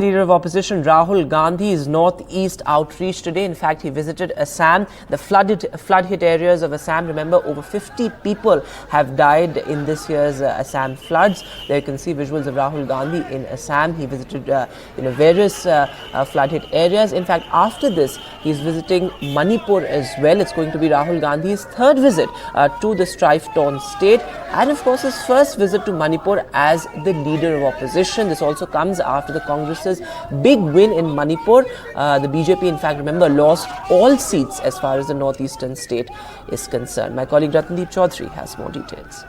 Leader of opposition Rahul Gandhi's northeast outreach today. In fact, he visited Assam, the flood-hit areas of Assam. Remember, over 50 people have died in this year's Assam floods. There you can see visuals of Rahul Gandhi in Assam. He visited various flood-hit areas. In fact, after this, he's visiting Manipur as well. It's going to be Rahul Gandhi's third visit to the strife-torn state, and of course his first visit to Manipur as the leader of opposition. This also comes after the Congress's big win in Manipur. The BJP, in fact, remember, lost all seats as far as the northeastern state is concerned. My colleague Ratndeep Chaudhary has more details.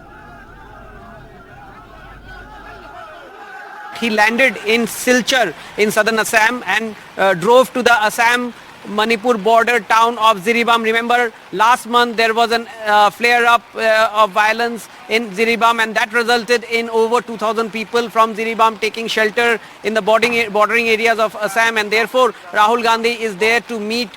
He landed in Silchar in southern Assam and drove to the Assam-Manipur border town of Jiribam. Remember, last month there was a flare-up of violence in Jiribam, and that resulted in over 2,000 people from Jiribam taking shelter in the bordering areas of Assam, and therefore Rahul Gandhi is there to meet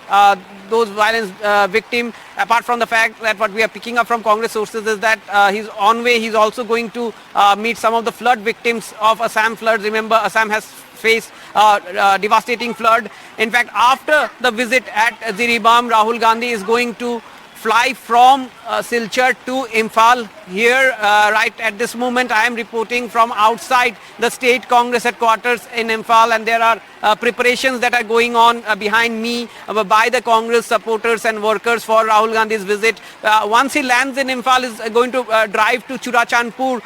those violence victims. Apart from the fact that what we are picking up from Congress sources is that he's on way, he's also going to meet some of the flood victims of Assam floods. Remember, Assam has faced devastating flood. In fact, after the visit at Jiribam, Rahul Gandhi is going to fly from Silchar to Imphal. Here, right at this moment, I am reporting from outside the state Congress headquarters in Imphal, and there are preparations that are going on behind me by the Congress supporters and workers for Rahul Gandhi's visit. Once he lands in Imphal, he is going to drive to Churachandpur,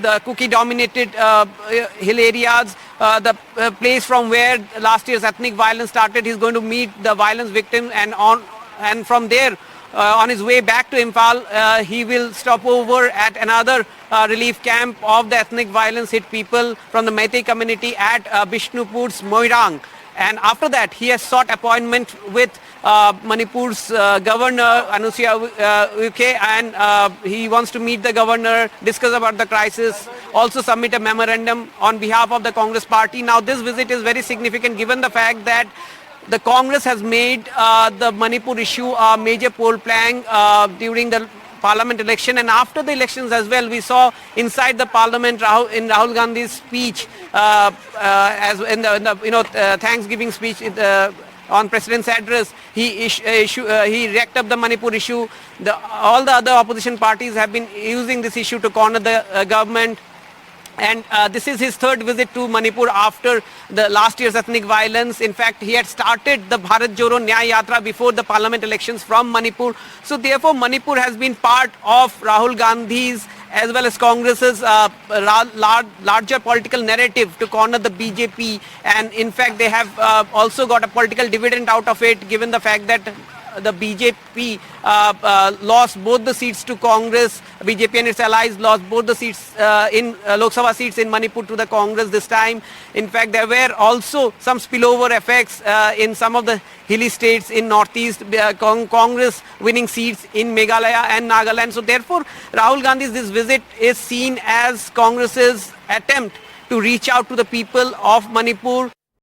the Kuki-dominated hill areas, the place from where last year's ethnic violence started. He is going to meet the violence victims, and from there, on his way back to Imphal, he will stop over at another relief camp of the ethnic violence hit people from the Meitei community at Bishnupur's Moirang. And after that, he has sought appointment with Manipur's governor, Anusuya Uke, and he wants to meet the governor, discuss about the crisis, also submit a memorandum on behalf of the Congress party. Now, this visit is very significant given the fact that the Congress has made the Manipur issue a major poll plank during the parliament election, and after the elections as well. We saw inside the parliament in Rahul Gandhi's speech, as in the Thanksgiving speech on President's address, he wrecked up the Manipur issue. All the other opposition parties have been using this issue to corner the government. And this is his third visit to Manipur after the last year's ethnic violence. In fact, he had started the Bharat Jodo Nyaya Yatra before the parliament elections from Manipur. So therefore, Manipur has been part of Rahul Gandhi's as well as Congress's larger political narrative to corner the BJP. And in fact, they have also got a political dividend out of it, given the fact that the BJP lost both the seats to Congress. BJP and its allies lost both the seats in Lok Sabha seats in Manipur to the Congress this time. In fact, there were also some spillover effects in some of the hilly states in northeast, Congress winning seats in Meghalaya and Nagaland. So therefore, Rahul Gandhi's this visit is seen as Congress's attempt to reach out to the people of Manipur,